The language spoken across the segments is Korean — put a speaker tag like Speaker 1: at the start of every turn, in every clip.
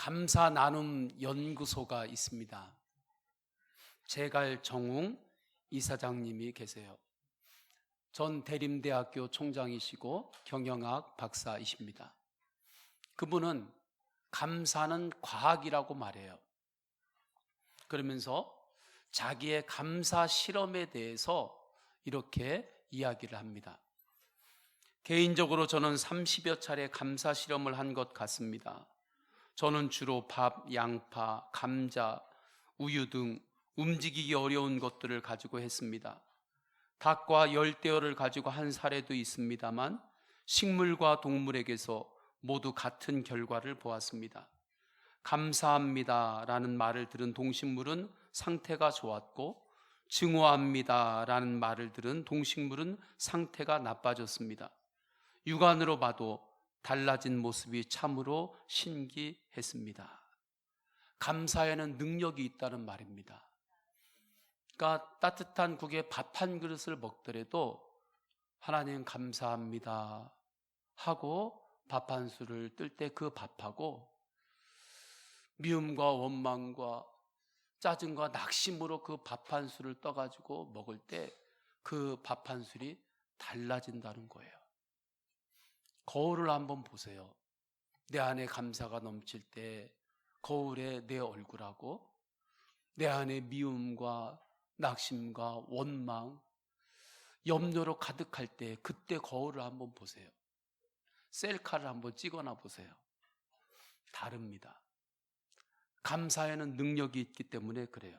Speaker 1: 감사 나눔 연구소가 있습니다. 제갈 정웅 이사장님이 계세요. 전 대림대학교 총장이시고 경영학 박사이십니다. 그분은 감사는 과학이라고 말해요. 그러면서 자기의 감사 실험에 대해서 이렇게 이야기를 합니다. 개인적으로 저는 30여 차례 감사 실험을 한 것 같습니다. 저는 주로 밥, 양파, 감자, 우유 등 움직이기 어려운 것들을 가지고 했습니다. 닭과 열대어를 가지고 한 사례도 있습니다만 식물과 동물에게서 모두 같은 결과를 보았습니다. 감사합니다 라는 말을 들은 동식물은 상태가 좋았고 증오합니다 라는 말을 들은 동식물은 상태가 나빠졌습니다. 육안으로 봐도 달라진 모습이 참으로 신기했습니다. 감사에는 능력이 있다는 말입니다. 그러니까 따뜻한 국에 밥 한 그릇을 먹더라도 하나님 감사합니다 하고 밥 한 술을 뜰 때 그 밥하고 미움과 원망과 짜증과 낙심으로 그 밥 한 술을 떠가지고 먹을 때 그 밥 한 술이 달라진다는 거예요. 거울을 한번 보세요. 내 안에 감사가 넘칠 때 거울에 내 얼굴하고 내 안에 미움과 낙심과 원망, 염려로 가득할 때 그때 거울을 한번 보세요. 셀카를 한번 찍어놔 보세요. 다릅니다. 감사에는 능력이 있기 때문에 그래요.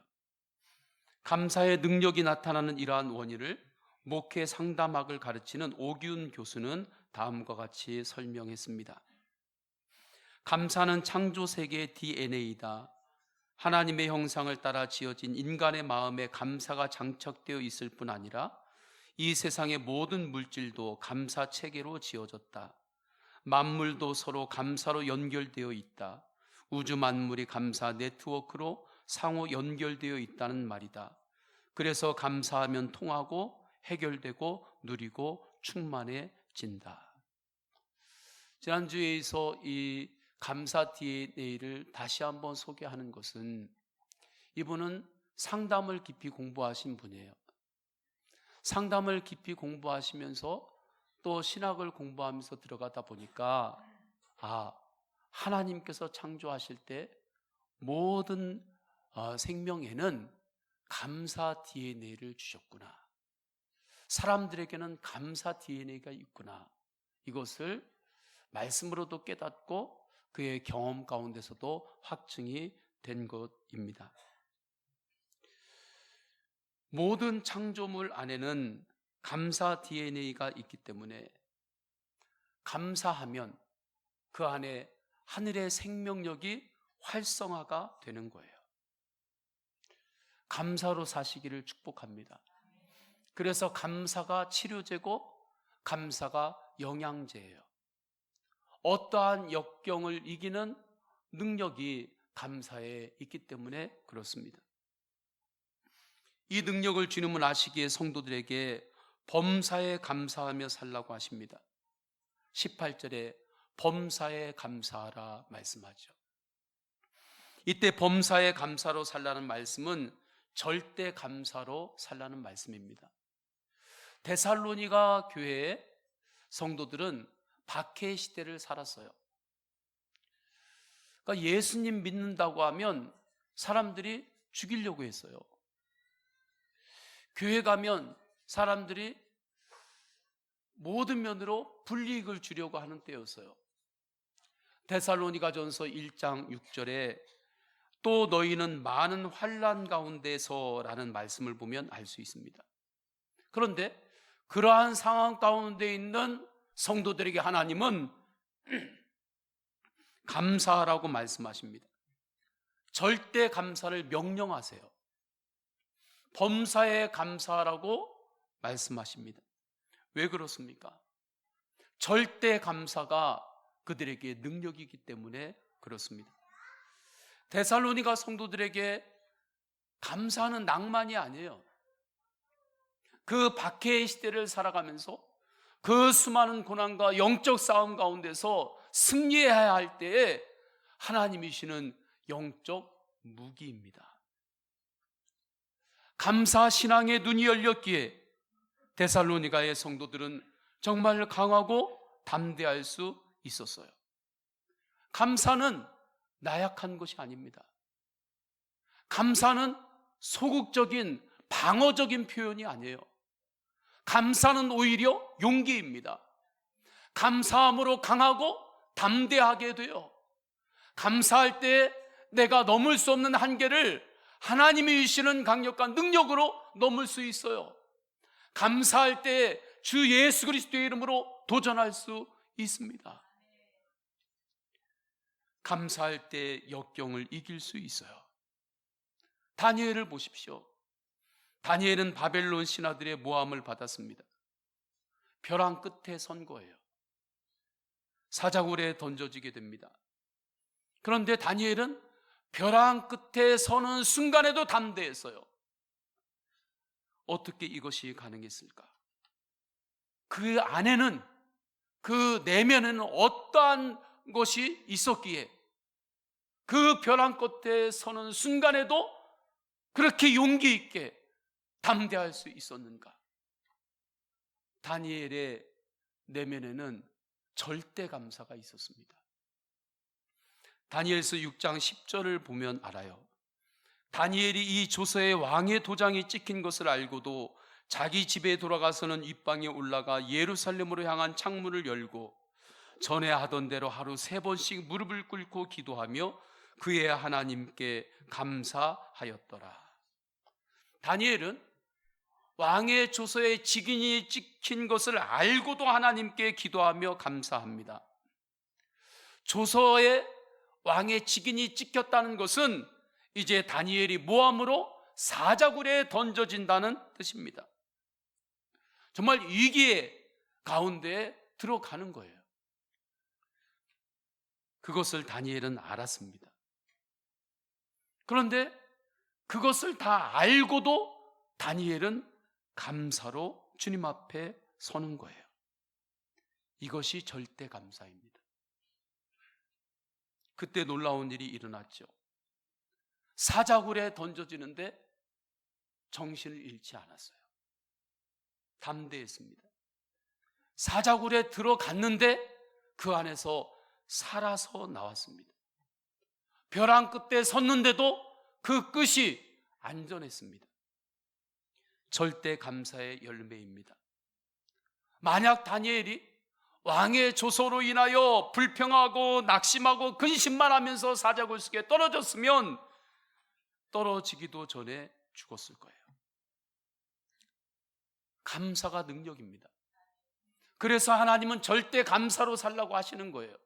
Speaker 1: 감사의 능력이 나타나는 이러한 원인을 목회 상담학을 가르치는 오기훈 교수는 다음과 같이 설명했습니다. 감사는 창조 세계의 DNA이다. 하나님의 형상을 따라 지어진 인간의 마음에 감사가 장착되어 있을 뿐 아니라 이 세상의 모든 물질도 감사 체계로 지어졌다. 만물도 서로 감사로 연결되어 있다. 우주 만물이 감사 네트워크로 상호 연결되어 있다는 말이다. 그래서 감사하면 통하고 해결되고 누리고 충만해진다. 지난주에서 이 감사 DNA를 다시 한번 소개하는 것은 이분은 상담을 깊이 공부하신 분이에요. 상담을 깊이 공부하시면서 또 신학을 공부하면서 들어가다 보니까 하나님께서 창조하실 때 모든 생명에는 감사 DNA를 주셨구나. 사람들에게는 감사 DNA가 있구나. 이것을 말씀으로도 깨닫고 그의 경험 가운데서도 확증이 된 것입니다. 모든 창조물 안에는 감사 DNA가 있기 때문에 감사하면 그 안에 하늘의 생명력이 활성화가 되는 거예요. 감사로 사시기를 축복합니다. 그래서 감사가 치료제고 감사가 영양제예요. 어떠한 역경을 이기는 능력이 감사에 있기 때문에 그렇습니다. 이 능력을 주님은 아시기에 성도들에게 범사에 감사하며 살라고 하십니다. 18절에 범사에 감사하라 말씀하죠. 이때 범사에 감사로 살라는 말씀은 절대 감사로 살라는 말씀입니다. 데살로니가 교회의 성도들은 박해 시대를 살았어요. 그러니까 예수님 믿는다고 하면 사람들이 죽이려고 했어요. 교회 가면 사람들이 모든 면으로 불이익을 주려고 하는 때였어요. 데살로니가전서 1장 6절에 또 너희는 많은 환난 가운데서라는 말씀을 보면 알 수 있습니다. 그런데 그러한 상황 가운데 있는 성도들에게 하나님은 감사하라고 말씀하십니다. 절대 감사를 명령하세요. 범사에 감사하라고 말씀하십니다. 왜 그렇습니까? 절대 감사가 그들에게 능력이기 때문에 그렇습니다. 데살로니가 성도들에게 감사하는 낭만이 아니에요. 그 박해의 시대를 살아가면서 그 수많은 고난과 영적 싸움 가운데서 승리해야 할 때에 하나님이시는 영적 무기입니다. 감사 신앙의 눈이 열렸기에 데살로니가의 성도들은 정말 강하고 담대할 수 있었어요. 감사는 나약한 것이 아닙니다. 감사는 소극적인 방어적인 표현이 아니에요. 감사는 오히려 용기입니다. 감사함으로 강하고 담대하게 돼요. 감사할 때 내가 넘을 수 없는 한계를 하나님이 주시는 강력한 능력으로 넘을 수 있어요. 감사할 때 주 예수 그리스도의 이름으로 도전할 수 있습니다. 감사할 때 역경을 이길 수 있어요. 다니엘을 보십시오. 다니엘은 바벨론 신하들의 모함을 받았습니다. 벼랑 끝에 선 거예요. 사자굴에 던져지게 됩니다. 그런데 다니엘은 벼랑 끝에 서는 순간에도 담대했어요. 어떻게 이것이 가능했을까? 그 안에는, 그 내면에는 어떠한 것이 있었기에 그 벼랑 끝에 서는 순간에도 그렇게 용기 있게 담대할 수 있었는가? 다니엘의 내면에는 절대 감사가 있었습니다. 다니엘서 6장 10절을 보면 알아요. 다니엘이 이 조서에 왕의 도장이 찍힌 것을 알고도 자기 집에 돌아가서는 윗방에 올라가 예루살렘으로 향한 창문을 열고 전에 하던 대로 하루 3번씩 무릎을 꿇고 기도하며 그의 하나님께 감사하였더라. 다니엘은 왕의 조서에 직인이 찍힌 것을 알고도 하나님께 기도하며 감사합니다. 조서에 왕의 직인이 찍혔다는 것은 이제 다니엘이 모함으로 사자굴에 던져진다는 뜻입니다. 정말 위기의 가운데에 들어가는 거예요. 그것을 다니엘은 알았습니다. 그런데 그것을 다 알고도 다니엘은 감사로 주님 앞에 서는 거예요. 이것이 절대 감사입니다. 그때 놀라운 일이 일어났죠. 사자굴에 던져지는데 정신을 잃지 않았어요. 담대했습니다. 사자굴에 들어갔는데 그 안에서 살아서 나왔습니다. 벼랑 끝에 섰는데도 그 끝이 안전했습니다. 절대 감사의 열매입니다. 만약 다니엘이 왕의 조서로 인하여 불평하고 낙심하고 근심만 하면서 사자굴 속에 떨어졌으면 떨어지기도 전에 죽었을 거예요. 감사가 능력입니다. 그래서 하나님은 절대 감사로 살라고 하시는 거예요.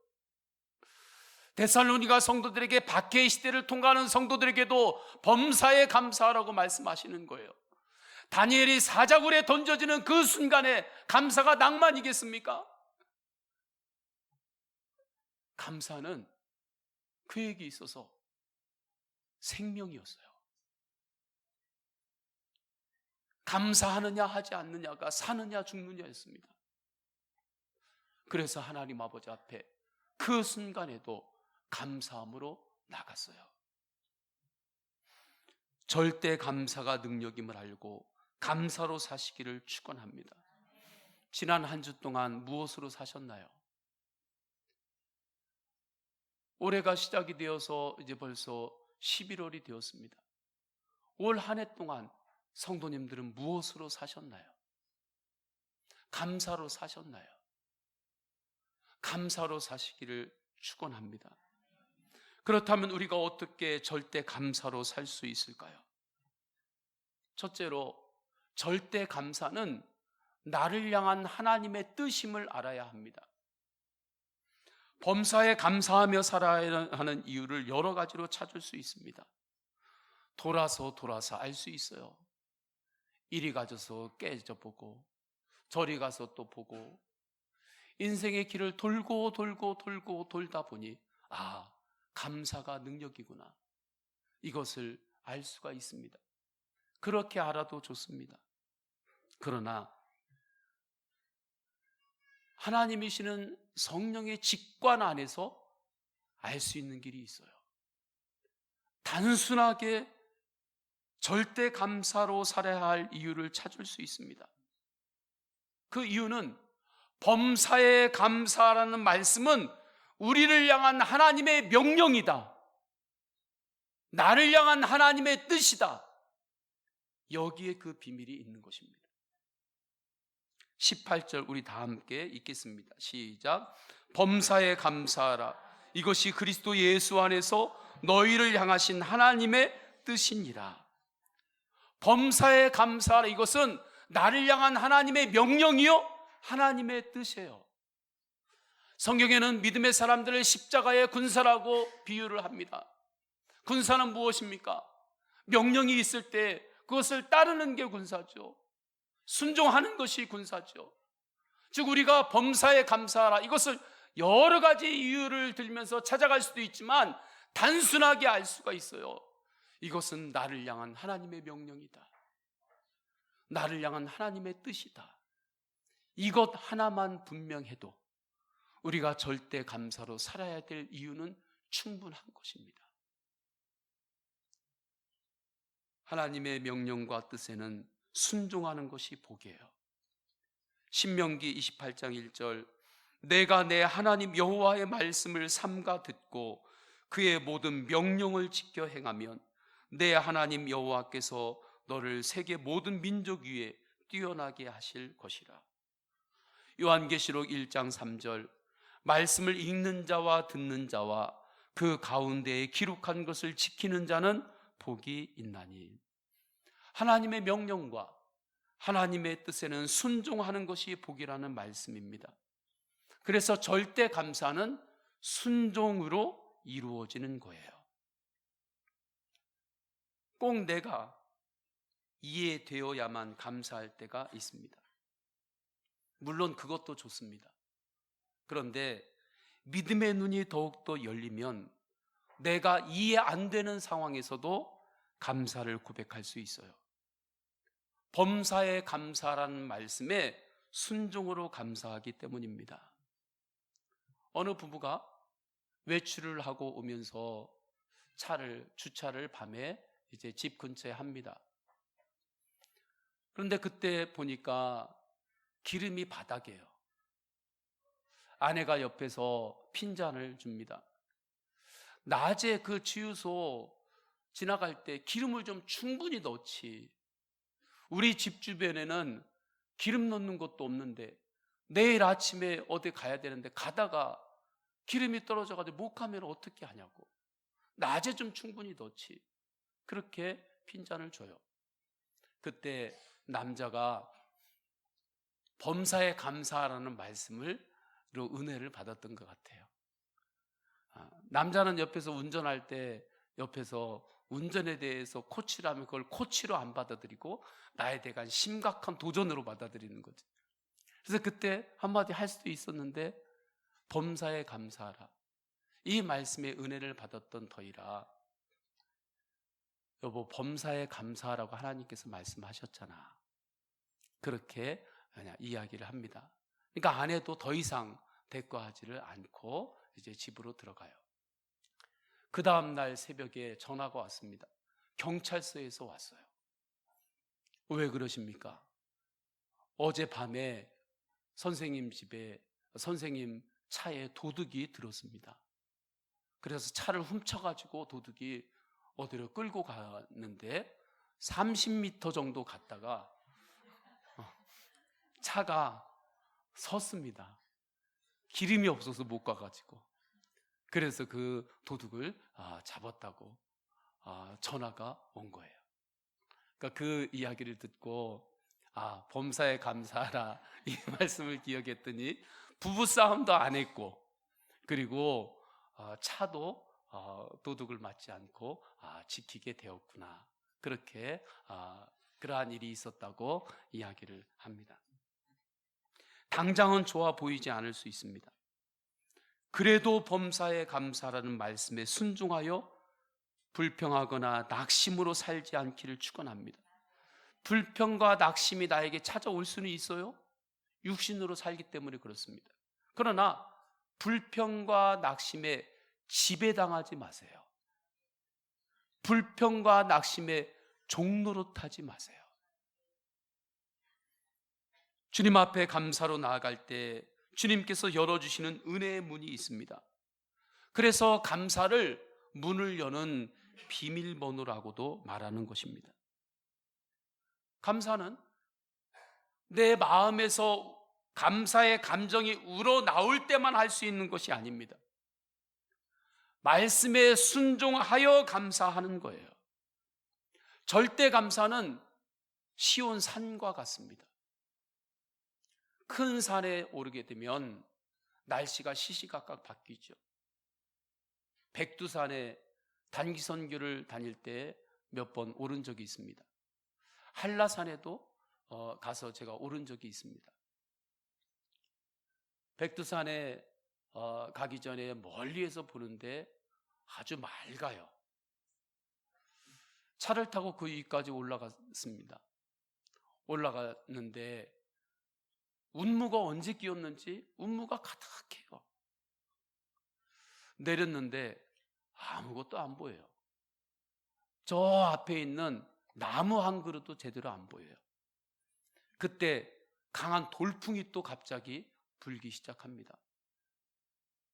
Speaker 1: 데살로니가 성도들에게 박해의 시대를 통과하는 성도들에게도 범사에 감사하라고 말씀하시는 거예요. 다니엘이 사자굴에 던져지는 그 순간에 감사가 낭만이겠습니까? 감사는 그에게 있어서 생명이었어요. 감사하느냐 하지 않느냐가 사느냐 죽느냐였습니다. 그래서 하나님 아버지 앞에 그 순간에도 감사함으로 나갔어요. 절대 감사가 능력임을 알고 감사로 사시기를 축원합니다. 지난 한 주 동안 무엇으로 사셨나요? 올해가 시작이 되어서 이제 벌써 11월이 되었습니다. 올 한 해 동안 성도님들은 무엇으로 사셨나요? 감사로 사셨나요? 감사로 사시기를 축원합니다. 그렇다면 우리가 어떻게 절대 감사로 살 수 있을까요? 첫째로, 절대 감사는 나를 향한 하나님의 뜻임을 알아야 합니다. 범사에 감사하며 살아야 하는 이유를 여러 가지로 찾을 수 있습니다. 돌아서 알 수 있어요. 이리 가져서 깨져보고 저리 가서 또 보고 인생의 길을 돌고 돌다 보니 감사가 능력이구나, 이것을 알 수가 있습니다. 그렇게 알아도 좋습니다. 그러나 하나님이시는 성령의 직관 안에서 알 수 있는 길이 있어요. 단순하게 절대 감사로 살아야 할 이유를 찾을 수 있습니다. 그 이유는 범사에 감사라는 말씀은 우리를 향한 하나님의 명령이다. 나를 향한 하나님의 뜻이다. 여기에 그 비밀이 있는 것입니다. 18절 우리 다 함께 읽겠습니다. 시작. 범사에 감사하라. 이것이 그리스도 예수 안에서 너희를 향하신 하나님의 뜻이니라. 범사에 감사하라. 이것은 나를 향한 하나님의 명령이요 하나님의 뜻이에요. 성경에는 믿음의 사람들을 십자가의 군사라고 비유를 합니다. 군사는 무엇입니까? 명령이 있을 때 그것을 따르는 게 군사죠. 순종하는 것이 군사죠. 즉 우리가 범사에 감사하라, 이것을 여러 가지 이유를 들면서 찾아갈 수도 있지만 단순하게 알 수가 있어요. 이것은 나를 향한 하나님의 명령이다. 나를 향한 하나님의 뜻이다. 이것 하나만 분명해도 우리가 절대 감사로 살아야 될 이유는 충분한 것입니다. 하나님의 명령과 뜻에는 순종하는 것이 복이에요. 신명기 28장 1절, 내가 내 하나님 여호와의 말씀을 삼가 듣고 그의 모든 명령을 지켜 행하면 내 하나님 여호와께서 너를 세계 모든 민족 위에 뛰어나게 하실 것이라. 요한계시록 1장 3절, 말씀을 읽는 자와 듣는 자와 그 가운데에 기록한 것을 지키는 자는 복이 있나니. 하나님의 명령과 하나님의 뜻에는 순종하는 것이 복이라는 말씀입니다. 그래서 절대 감사는 순종으로 이루어지는 거예요. 꼭 내가 이해되어야만 감사할 때가 있습니다. 물론 그것도 좋습니다. 그런데 믿음의 눈이 더욱더 열리면 내가 이해 안 되는 상황에서도 감사를 고백할 수 있어요. 범사에 감사라는 말씀에 순종으로 감사하기 때문입니다. 어느 부부가 외출을 하고 오면서 주차를 밤에 이제 집 근처에 합니다. 그런데 그때 보니까 기름이 바닥이에요. 아내가 옆에서 핀잔을 줍니다. 낮에 그 주유소 지나갈 때 기름을 좀 충분히 넣지. 우리 집 주변에는 기름 넣는 것도 없는데 내일 아침에 어디 가야 되는데 가다가 기름이 떨어져가지고 못 가면 어떻게 하냐고. 낮에 좀 충분히 넣지. 그렇게 핀잔을 줘요. 그때 남자가 범사에 감사하라는 말씀으로 은혜를 받았던 것 같아요. 남자는 옆에서 운전할 때 옆에서 운전에 대해서 코치를 하면 그걸 코치로 안 받아들이고 나에 대한 심각한 도전으로 받아들이는 거죠. 그래서 그때 한마디 할 수도 있었는데 범사에 감사하라, 이 말씀의 은혜를 받았던 터이라. 여보, 범사에 감사하라고 하나님께서 말씀하셨잖아. 그렇게 그냥 이야기를 합니다. 그러니까 아내도 더 이상 대꾸하지를 않고 이제 집으로 들어가요. 그 다음날 새벽에 전화가 왔습니다. 경찰서에서 왔어요. 왜 그러십니까? 어젯밤에 선생님 차에 도둑이 들었습니다. 그래서 차를 훔쳐가지고 도둑이 어디로 끌고 갔는데 30m 정도 갔다가 차가 섰습니다. 기름이 없어서 못 가가지고. 그래서 그 도둑을 잡았다고 전화가 온 거예요. 그러니까 그 이야기를 듣고 범사에 감사하라, 이 말씀을 기억했더니 부부싸움도 안 했고, 그리고 차도 도둑을 맞지 않고 지키게 되었구나. 그렇게 그러한 일이 있었다고 이야기를 합니다. 당장은 좋아 보이지 않을 수 있습니다. 그래도 범사에 감사라는 말씀에 순종하여 불평하거나 낙심으로 살지 않기를 축원합니다. 불평과 낙심이 나에게 찾아올 수는 있어요. 육신으로 살기 때문에 그렇습니다. 그러나 불평과 낙심에 지배당하지 마세요. 불평과 낙심의 종로로 타지 마세요. 주님 앞에 감사로 나아갈 때 주님께서 열어주시는 은혜의 문이 있습니다. 그래서 감사를 문을 여는 비밀번호라고도 말하는 것입니다. 감사는 내 마음에서 감사의 감정이 우러나올 때만 할 수 있는 것이 아닙니다. 말씀에 순종하여 감사하는 거예요. 절대 감사는 시온 산과 같습니다. 큰 산에 오르게 되면 날씨가 시시각각 바뀌죠. 백두산에 단기 선교를 다닐 때 몇 번 오른 적이 있습니다. 한라산에도 가서 제가 오른 적이 있습니다. 백두산에 가기 전에 멀리에서 보는데 아주 맑아요. 차를 타고 그 위까지 올라갔습니다. 올라갔는데 운무가 언제 끼었는지 운무가 가득해요. 내렸는데 아무것도 안 보여요. 저 앞에 있는 나무 한 그루도 제대로 안 보여요. 그때 강한 돌풍이 또 갑자기 불기 시작합니다.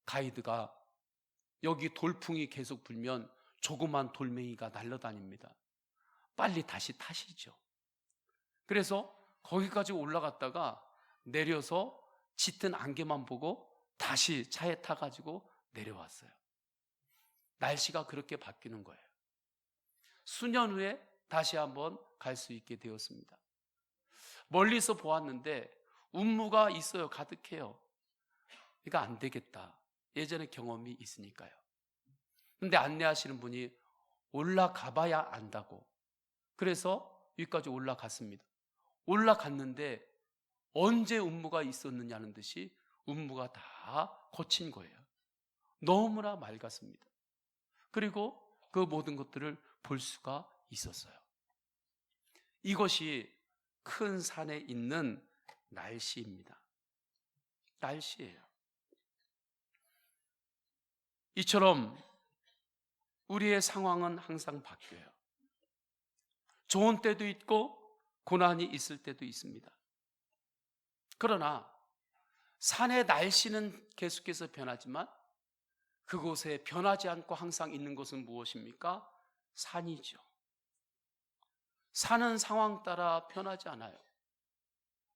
Speaker 1: 가이드가 여기 돌풍이 계속 불면 조그만 돌멩이가 날아다닙니다. 빨리 다시 타시죠. 그래서 거기까지 올라갔다가 내려서 짙은 안개만 보고 다시 차에 타가지고 내려왔어요. 날씨가 그렇게 바뀌는 거예요. 수년 후에 다시 한번 갈 수 있게 되었습니다. 멀리서 보았는데 운무가 있어요. 가득해요. 이거 안 되겠다. 예전에 경험이 있으니까요. 근데 안내하시는 분이 올라가 봐야 안다고. 그래서 위까지 올라갔습니다. 올라갔는데 언제 운무가 있었느냐는 듯이 운무가 다 거친 거예요. 너무나 맑았습니다. 그리고 그 모든 것들을 볼 수가 있었어요. 이것이 큰 산에 있는 날씨입니다. 날씨예요. 이처럼 우리의 상황은 항상 바뀌어요. 좋은 때도 있고 고난이 있을 때도 있습니다. 그러나 산의 날씨는 계속해서 변하지만 그곳에 변하지 않고 항상 있는 것은 무엇입니까? 산이죠. 산은 상황 따라 변하지 않아요.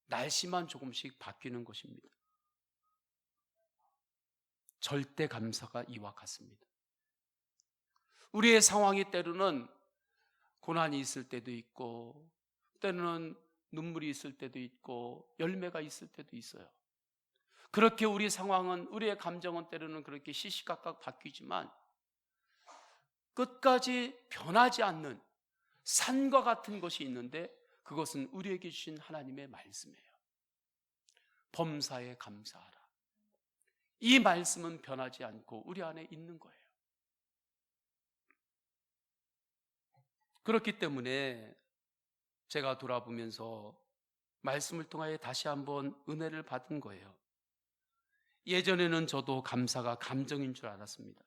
Speaker 1: 날씨만 조금씩 바뀌는 것입니다. 절대 감사가 이와 같습니다. 우리의 상황이 때로는 고난이 있을 때도 있고 때로는 눈물이 있을 때도 있고 열매가 있을 때도 있어요. 그렇게 우리 상황은, 우리의 감정은 때로는 그렇게 시시각각 바뀌지만 끝까지 변하지 않는 산과 같은 것이 있는데 그것은 우리에게 주신 하나님의 말씀이에요. 범사에 감사하라. 이 말씀은 변하지 않고 우리 안에 있는 거예요. 그렇기 때문에 제가 돌아보면서 말씀을 통하여 다시 한번 은혜를 받은 거예요. 예전에는 저도 감사가 감정인 줄 알았습니다.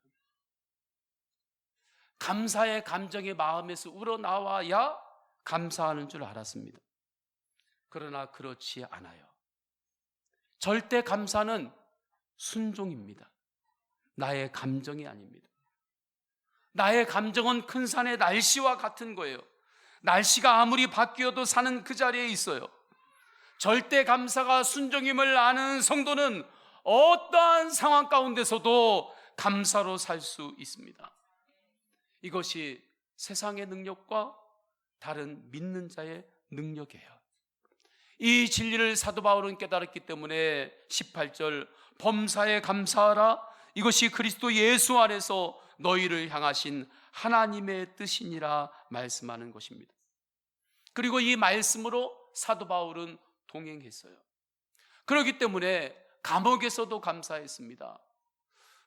Speaker 1: 감사의 감정이 마음에서 우러나와야 감사하는 줄 알았습니다. 그러나 그렇지 않아요. 절대 감사는 순종입니다. 나의 감정이 아닙니다. 나의 감정은 큰 산의 날씨와 같은 거예요. 날씨가 아무리 바뀌어도 산은 그 자리에 있어요. 절대 감사가 순종임을 아는 성도는 어떠한 상황 가운데서도 감사로 살 수 있습니다. 이것이 세상의 능력과 다른 믿는 자의 능력이에요. 이 진리를 사도 바울은 깨달았기 때문에 18절 범사에 감사하라. 이것이 그리스도 예수 안에서 너희를 향하신 하나님의 뜻이니라 말씀하는 것입니다. 그리고 이 말씀으로 사도 바울은 동행했어요. 그렇기 때문에 감옥에서도 감사했습니다.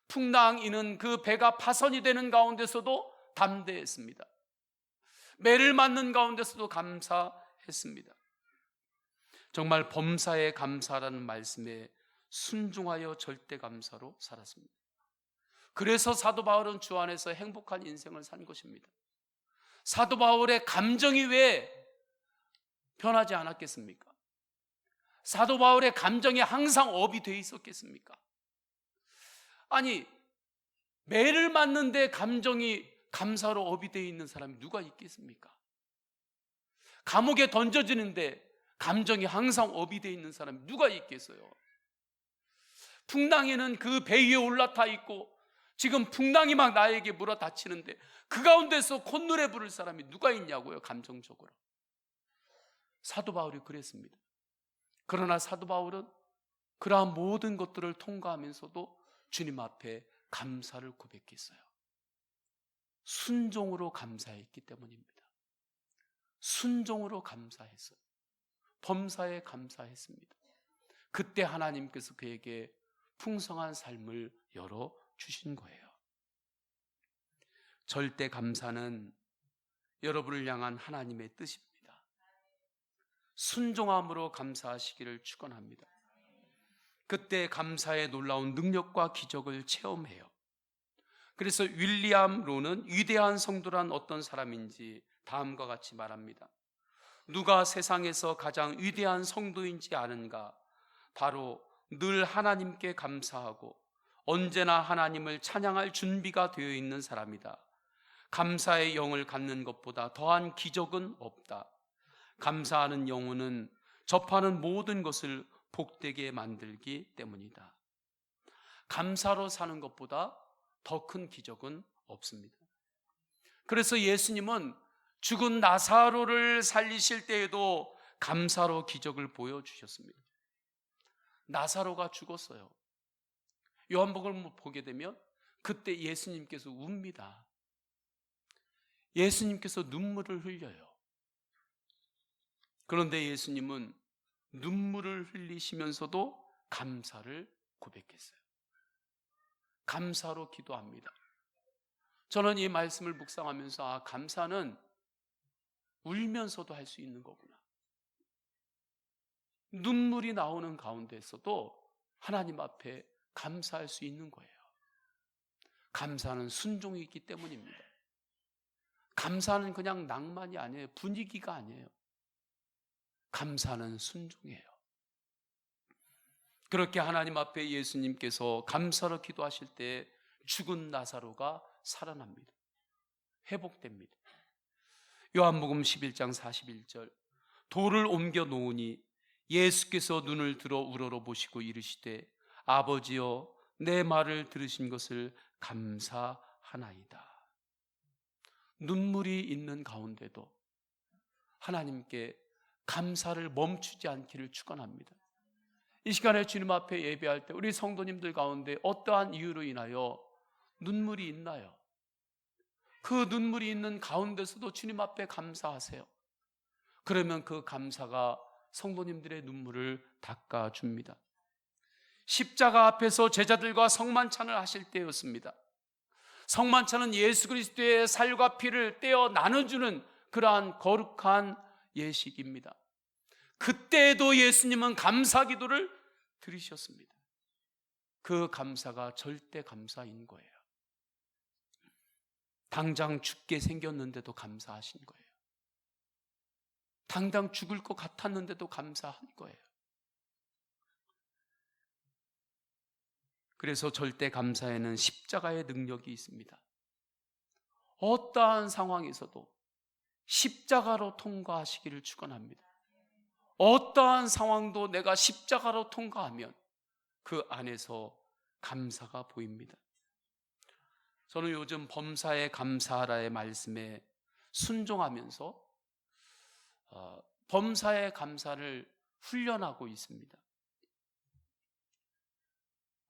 Speaker 1: 풍랑이는 그 배가 파선이 되는 가운데서도 담대했습니다. 매를 맞는 가운데서도 감사했습니다. 정말 범사에 감사라는 말씀에 순종하여 절대 감사로 살았습니다. 그래서 사도 바울은 주 안에서 행복한 인생을 산 것입니다. 사도 바울의 감정이 왜 변하지 않았겠습니까? 사도 바울의 감정이 항상 업이 돼 있었겠습니까? 아니, 매를 맞는데 감정이 감사로 업이 돼 있는 사람이 누가 있겠습니까? 감옥에 던져지는데 감정이 항상 업이 돼 있는 사람이 누가 있겠어요? 풍랑에는 그 배 위에 올라타 있고 지금 풍랑이 막 나에게 몰아닥치는데 그 가운데서 콧노래 부를 사람이 누가 있냐고요, 감정적으로. 사도 바울이 그랬습니다. 그러나 사도 바울은 그러한 모든 것들을 통과하면서도 주님 앞에 감사를 고백했어요. 순종으로 감사했기 때문입니다. 순종으로 감사했어요. 범사에 감사했습니다. 그때 하나님께서 그에게 풍성한 삶을 열어주신 거예요. 절대 감사는 여러분을 향한 하나님의 뜻입니다. 순종함으로 감사하시기를 축원합니다. 그때 감사의 놀라운 능력과 기적을 체험해요. 그래서 윌리엄 로는 위대한 성도란 어떤 사람인지 다음과 같이 말합니다. 누가 세상에서 가장 위대한 성도인지 아는가? 바로 늘 하나님께 감사하고 언제나 하나님을 찬양할 준비가 되어 있는 사람이다. 감사의 영을 갖는 것보다 더한 기적은 없다. 감사하는 영혼은 접하는 모든 것을 복되게 만들기 때문이다. 감사로 사는 것보다 더 큰 기적은 없습니다. 그래서 예수님은 죽은 나사로를 살리실 때에도 감사로 기적을 보여주셨습니다. 나사로가 죽었어요. 요한복음을 보게 되면 그때 예수님께서 웁니다. 예수님께서 눈물을 흘려요. 그런데 예수님은 눈물을 흘리시면서도 감사를 고백했어요. 감사로 기도합니다. 저는 이 말씀을 묵상하면서 감사는 울면서도 할 수 있는 거구나. 눈물이 나오는 가운데서도 하나님 앞에 감사할 수 있는 거예요. 감사는 순종이 있기 때문입니다. 감사는 그냥 낭만이 아니에요. 분위기가 아니에요. 감사는 순종이에요. 그렇게 하나님 앞에 예수님께서 감사로 기도하실 때 죽은 나사로가 살아납니다. 회복됩니다. 요한복음 11장 41절 돌을 옮겨 놓으니 예수께서 눈을 들어 우러러 보시고 이르시되 아버지여 내 말을 들으신 것을 감사하나이다. 눈물이 있는 가운데도 하나님께 감사를 멈추지 않기를 축원합니다. 이 시간에 주님 앞에 예배할 때 우리 성도님들 가운데 어떠한 이유로 인하여 눈물이 있나요? 그 눈물이 있는 가운데서도 주님 앞에 감사하세요. 그러면 그 감사가 성도님들의 눈물을 닦아줍니다. 십자가 앞에서 제자들과 성만찬을 하실 때였습니다. 성만찬은 예수 그리스도의 살과 피를 떼어 나눠주는 그러한 거룩한 예식입니다. 그때에도 예수님은 감사 기도를 드리셨습니다. 그 감사가 절대 감사인 거예요. 당장 죽게 생겼는데도 감사하신 거예요. 당장 죽을 것 같았는데도 감사한 거예요. 그래서 절대 감사에는 십자가의 능력이 있습니다. 어떠한 상황에서도 십자가로 통과하시기를 축원합니다. 어떠한 상황도 내가 십자가로 통과하면 그 안에서 감사가 보입니다. 저는 요즘 범사에 감사하라의 말씀에 순종하면서 범사에 감사를 훈련하고 있습니다.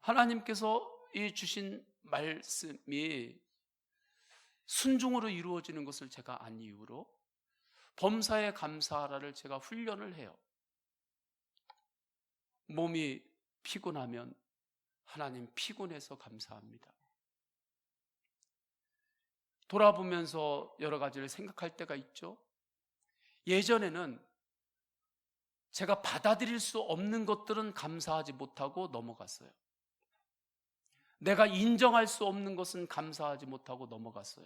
Speaker 1: 하나님께서 이 주신 말씀이 순종으로 이루어지는 것을 제가 안 이유로 범사에 감사하라를 제가 훈련을 해요. 몸이 피곤하면 하나님 피곤해서 감사합니다. 돌아보면서 여러 가지를 생각할 때가 있죠. 예전에는 제가 받아들일 수 없는 것들은 감사하지 못하고 넘어갔어요. 내가 인정할 수 없는 것은 감사하지 못하고 넘어갔어요.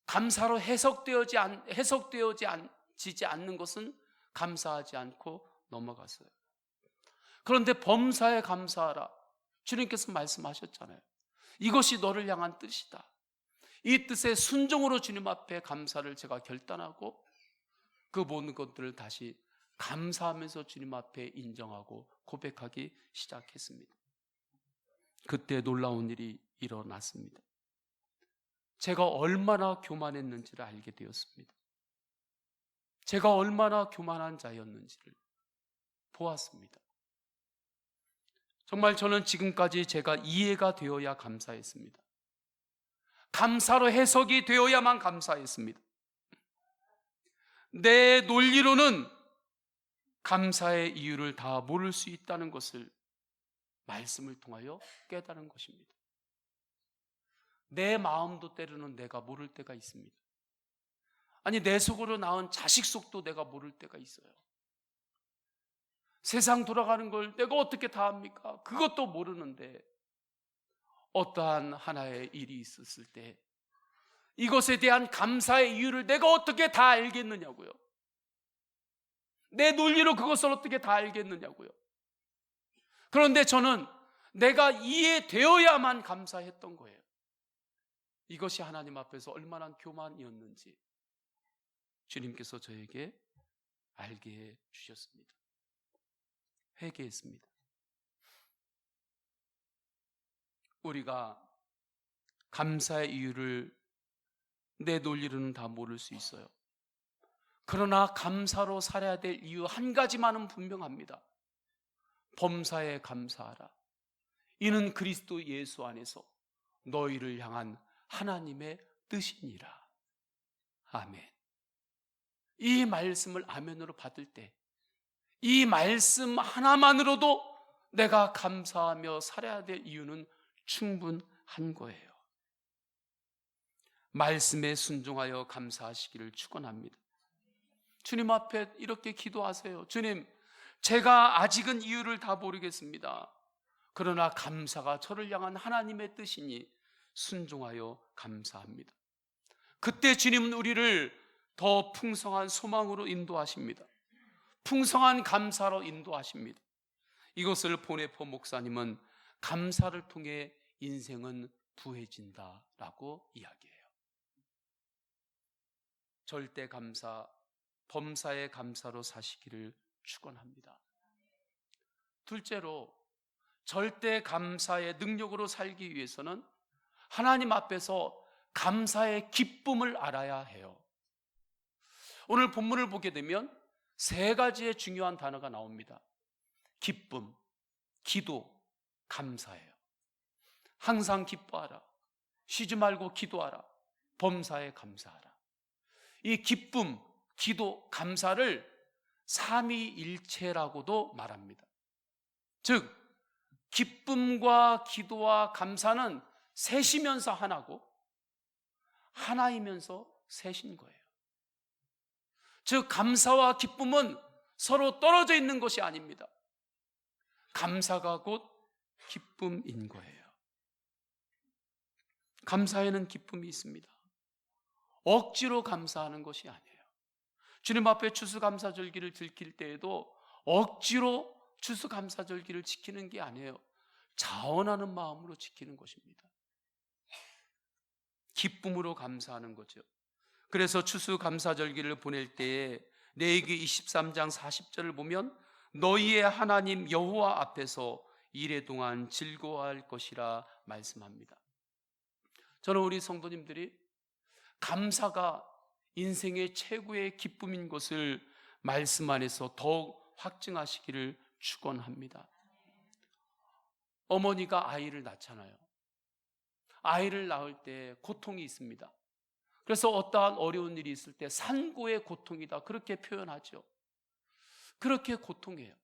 Speaker 1: 감사로 해석되어지지 않는 것은 감사하지 않고 넘어갔어요. 그런데 범사에 감사하라. 주님께서 말씀하셨잖아요. 이것이 너를 향한 뜻이다. 이 뜻에 순종으로 주님 앞에 감사를 제가 결단하고 그 모든 것들을 다시 감사하면서 주님 앞에 인정하고 고백하기 시작했습니다. 그때 놀라운 일이 일어났습니다. 제가 얼마나 교만했는지를 알게 되었습니다. 제가 얼마나 교만한 자였는지를 보았습니다. 정말 저는 지금까지 제가 이해가 되어야 감사했습니다. 감사로 해석이 되어야만 감사했습니다. 내 논리로는 감사의 이유를 다 모를 수 있다는 것을 말씀을 통하여 깨달은 것입니다. 내 마음도 때로는 내가 모를 때가 있습니다. 아니, 내 속으로 낳은 자식 속도 내가 모를 때가 있어요. 세상 돌아가는 걸 내가 어떻게 다 압니까? 그것도 모르는데 어떠한 하나의 일이 있었을 때 이것에 대한 감사의 이유를 내가 어떻게 다 알겠느냐고요. 내 논리로 그것을 어떻게 다 알겠느냐고요. 그런데 저는 내가 이해되어야만 감사했던 거예요. 이것이 하나님 앞에서 얼마나 교만이었는지 주님께서 저에게 알게 해 주셨습니다. 회개했습니다. 우리가 감사의 이유를 내 논리로는 다 모를 수 있어요. 그러나 감사로 살아야 될 이유 한 가지만은 분명합니다. 범사에 감사하라. 이는 그리스도 예수 안에서 너희를 향한 하나님의 뜻이니라. 아멘. 이 말씀을 아멘으로 받을 때 이 말씀 하나만으로도 내가 감사하며 살아야 될 이유는 충분한 거예요. 말씀에 순종하여 감사하시기를 축원합니다. 주님 앞에 이렇게 기도하세요. 주님, 제가 아직은 이유를 다 모르겠습니다. 그러나 감사가 저를 향한 하나님의 뜻이니 순종하여 감사합니다. 그때 주님은 우리를 더 풍성한 소망으로 인도하십니다. 풍성한 감사로 인도하십니다. 이것을 보네포 목사님은 감사를 통해 인생은 부해진다라고 이야기해요. 절대 감사, 범사의 감사로 사시기를 축원합니다. 둘째로, 절대 감사의 능력으로 살기 위해서는 하나님 앞에서 감사의 기쁨을 알아야 해요. 오늘 본문을 보게 되면 세 가지의 중요한 단어가 나옵니다. 기쁨, 기도, 감사예요. 항상 기뻐하라. 쉬지 말고 기도하라. 범사에 감사하라. 이 기쁨, 기도, 감사를 삼위일체라고도 말합니다. 즉, 기쁨과 기도와 감사는 셋이면서 하나고 하나이면서 셋인 거예요. 즉, 감사와 기쁨은 서로 떨어져 있는 것이 아닙니다. 감사가 곧 기쁨인 거예요. 감사에는 기쁨이 있습니다. 억지로 감사하는 것이 아니에요. 주님 앞에 추수감사절기를 지킬 때에도 억지로 추수감사절기를 지키는 게 아니에요. 자원하는 마음으로 지키는 것입니다. 기쁨으로 감사하는 거죠. 그래서 추수감사절기를 보낼 때에 레위기 23장 40절을 보면 너희의 하나님 여호와 앞에서 이레 동안 즐거워할 것이라 말씀합니다. 저는 우리 성도님들이 감사가 인생의 최고의 기쁨인 것을 말씀 안에서 더욱 확증하시기를 축원합니다. 어머니가 아이를 낳잖아요. 아이를 낳을 때 고통이 있습니다. 그래서 어떠한 어려운 일이 있을 때 산고의 고통이다 그렇게 표현하죠. 그렇게 고통해요.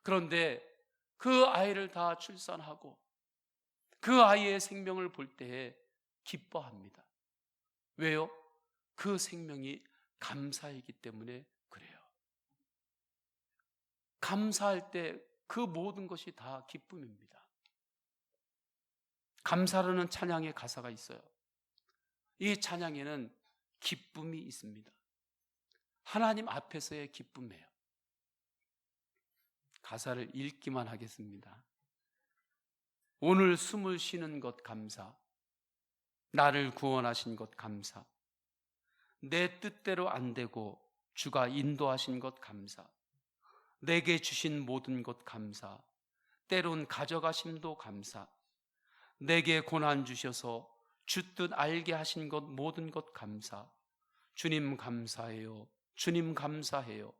Speaker 1: 그런데 그 아이를 다 출산하고 그 아이의 생명을 볼 때에 기뻐합니다. 왜요? 그 생명이 감사이기 때문에 그래요. 감사할 때 그 모든 것이 다 기쁨입니다. 감사라는 찬양의 가사가 있어요. 이 찬양에는 기쁨이 있습니다. 하나님 앞에서의 기쁨이에요. 가사를 읽기만 하겠습니다. 오늘 숨을 쉬는 것 감사, 나를 구원하신 것 감사, 내 뜻대로 안 되고 주가 인도하신 것 감사, 내게 주신 모든 것 감사, 때론 가져가심도 감사, 내게 고난 주셔서 주 뜻 알게 하신 것 모든 것 감사, 주님 감사해요. 주님 감사해요.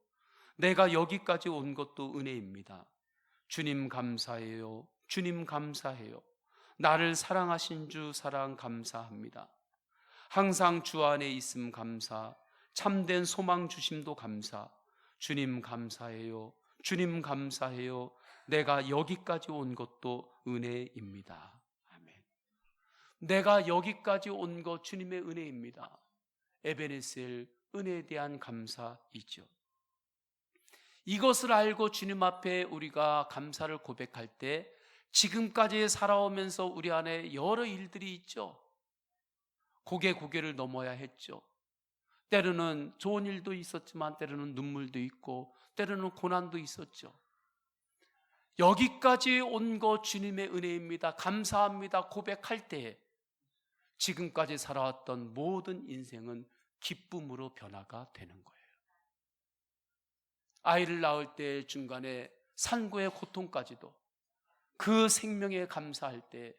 Speaker 1: 내가 여기까지 온 것도 은혜입니다. 주님 감사해요. 주님 감사해요. 나를 사랑하신 주 사랑 감사합니다. 항상 주 안에 있음 감사, 참된 소망 주심도 감사, 주님 감사해요. 주님 감사해요. 내가 여기까지 온 것도 은혜입니다. 아멘. 내가 여기까지 온 것 주님의 은혜입니다. 에베네셀, 은혜에 대한 감사이죠. 이것을 알고 주님 앞에 우리가 감사를 고백할 때 지금까지 살아오면서 우리 안에 여러 일들이 있죠. 고개를 넘어야 했죠. 때로는 좋은 일도 있었지만 때로는 눈물도 있고 때로는 고난도 있었죠. 여기까지 온 것 주님의 은혜입니다. 감사합니다. 고백할 때 지금까지 살아왔던 모든 인생은 기쁨으로 변화가 되는 거예요. 아이를 낳을 때 중간에 산고의 고통까지도, 그 생명에 감사할 때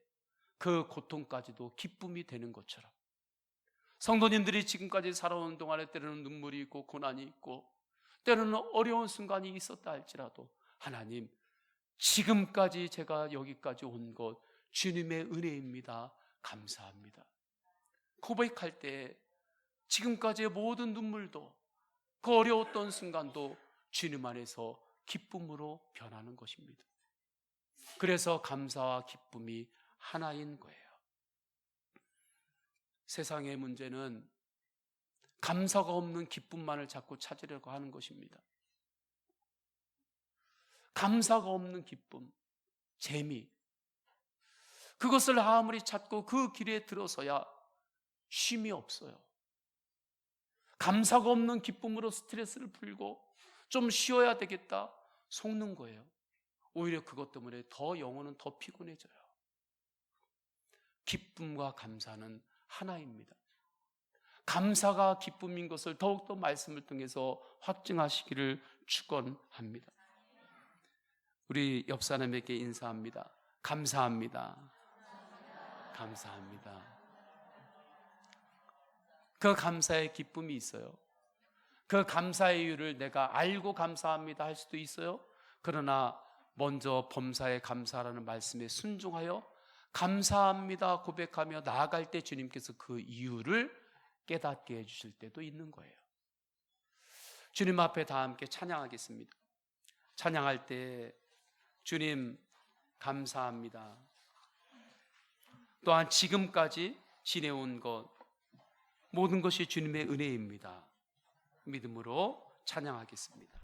Speaker 1: 그 고통까지도 기쁨이 되는 것처럼, 성도님들이 지금까지 살아오는 동안에 때로는 눈물이 있고 고난이 있고 때로는 어려운 순간이 있었다 할지라도 하나님, 지금까지 제가 여기까지 온 것 주님의 은혜입니다. 감사합니다. 고백할 때 지금까지의 모든 눈물도, 그 어려웠던 순간도 주님 안에서 기쁨으로 변하는 것입니다. 그래서 감사와 기쁨이 하나인 거예요. 세상의 문제는 감사가 없는 기쁨만을 자꾸 찾으려고 하는 것입니다. 감사가 없는 기쁨, 재미, 그것을 아무리 찾고 그 길에 들어서야 쉼이 없어요. 감사가 없는 기쁨으로 스트레스를 풀고 좀 쉬어야 되겠다 속는 거예요. 오히려 그것 때문에 더 영혼은 더 피곤해져요. 기쁨과 감사는 하나입니다. 감사가 기쁨인 것을 더욱더 말씀을 통해서 확증하시기를 축원합니다. 우리 옆 사람에게 인사합니다. 감사합니다. 감사합니다. 그 감사의 기쁨이 있어요. 그 감사의 이유를 내가 알고 감사합니다 할 수도 있어요. 그러나 먼저 범사에 감사라는 말씀에 순종하여 감사합니다 고백하며 나아갈 때 주님께서 그 이유를 깨닫게 해주실 때도 있는 거예요. 주님 앞에 다 함께 찬양하겠습니다. 찬양할 때 주님 감사합니다. 또한 지금까지 지내온 것 모든 것이 주님의 은혜입니다. 믿음으로 찬양하겠습니다.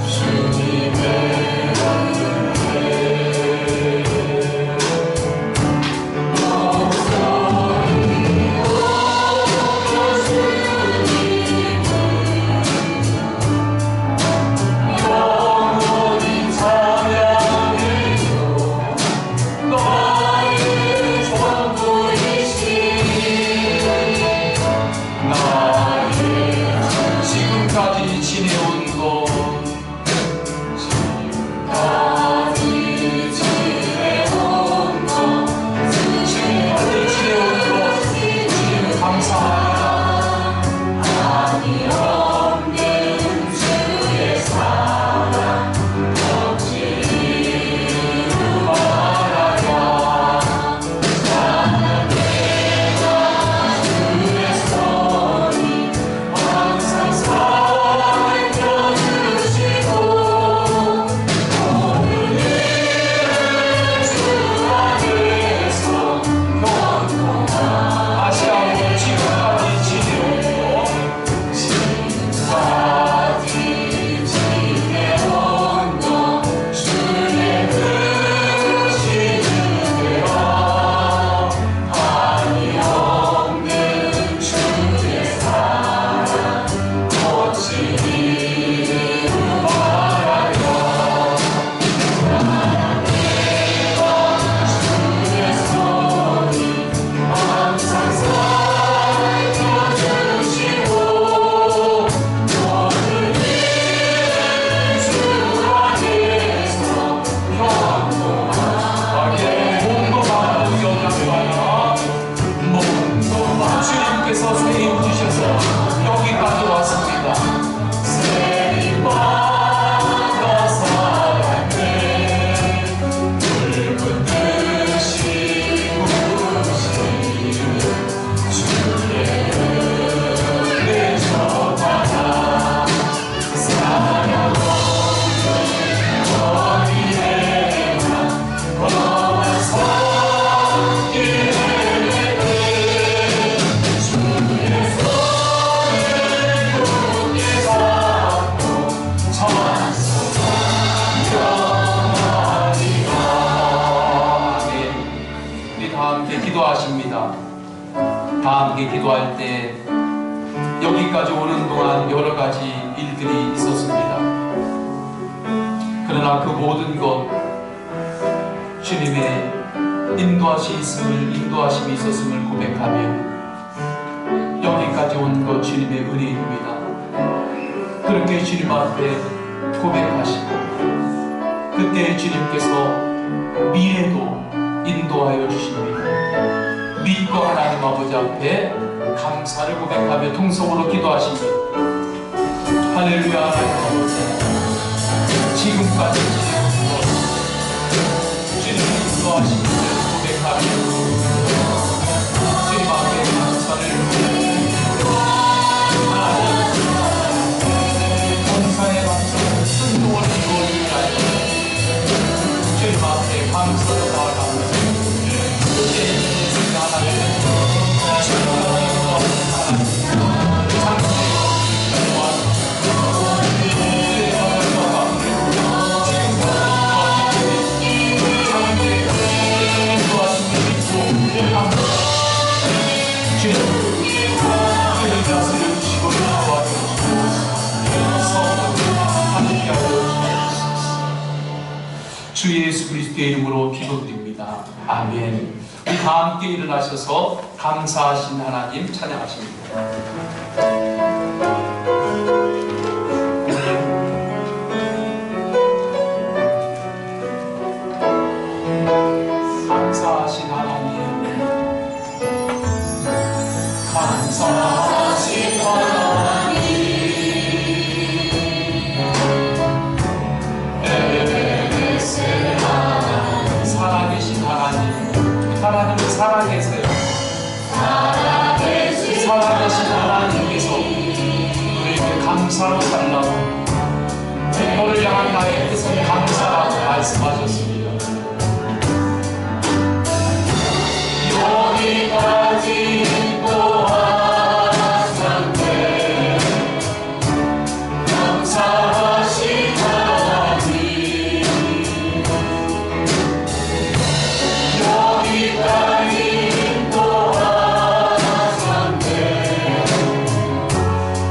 Speaker 2: 주님의
Speaker 1: 지금까지 지내온 것 주의 뜻이 그대로 한이 없는 주의 사랑 고치기를 바라요. 주의 손이 항상 살펴주시고 모든 일을 주 안에서 평범하게 몸도 받고 영향받아 몸도 주님께서 세임 주셔서 여기까지 왔습니다. 세임 받아 살았네. 붉은 뜻이 부으시니 주의 은혜 저마다 사랑 없는 어린애가 너와 손길 주의 손을 굳게 잡고 우리 다 함께 기도하십니다. 다 함께 기도할 때 여기까지 오는 동안 여러 가지 일들이 있었습니다. 그러나 그 모든 것 주님의 인도하심이 있었음을 고백하며 여기까지 온 것 주님의 은혜입니다. 그렇게 주님 앞에 고백하시고 그때 주님께서 미래도 인도하여 주십니다. 믿고 하나님 아버지 앞에 감사를 고백하며 통성으로 기도하십니다. 할렐루야. 하나님 아버지, 지금까지 주님의 인도하심을 고백하며 주님 앞에 감사를 감사의 감사를 순종을 이루어지게 하여 주님 앞에 감사를 나아가며 주 예수 그리스도의 이름으로 기도드립니다. 아멘. 우리 다 함께 일어나셔서 감사하신 하나님 찬양하십니다. 감사하신 하나님, 감사하신 하나님, 살아계신 하나님, 하나님은 살아계세요. 살아계신 하나님께서 우리에게 감사로 살라고, 너를 향한 나의 뜻은 감사라고 말씀하셨습니다. 여기까지 인도하셨네. 감사하신 하나님, 여기까지 인도하셨네.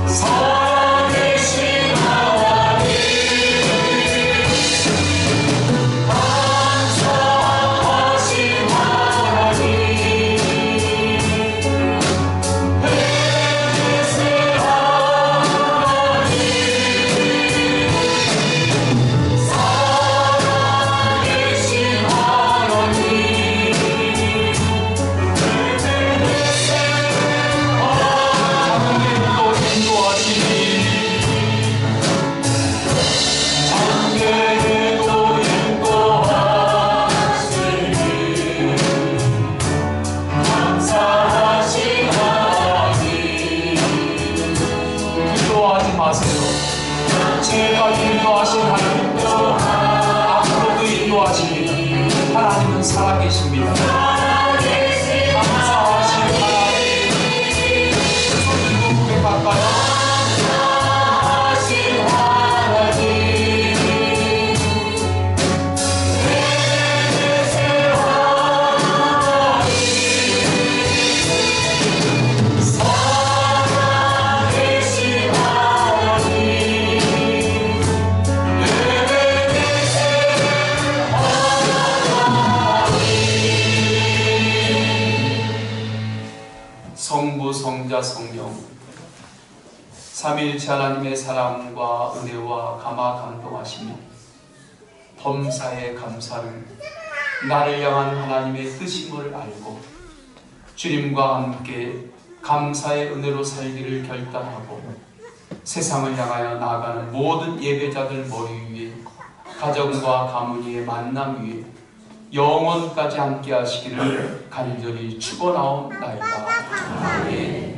Speaker 1: 살아계신 하나님, 감사하신 하나님, 제가 인도하신 하나님께서 앞으로도 인도하십니다. 하나님은 살아계십니다. 감사하신 하나님, 성자 성령 삼위일체 하나님의 사랑과 은혜와 감화 감동하시며 범사의 감사를 나를 향한 하나님의 뜻임을 알고 주님과 함께 감사의 은혜로 살기를 결단하고 세상을 향하여 나아가는 모든 예배자들 머리 위에 가정과 가문의 만남 위에 영원까지 함께 하시기를 간절히 축원하옵나이다. 아멘.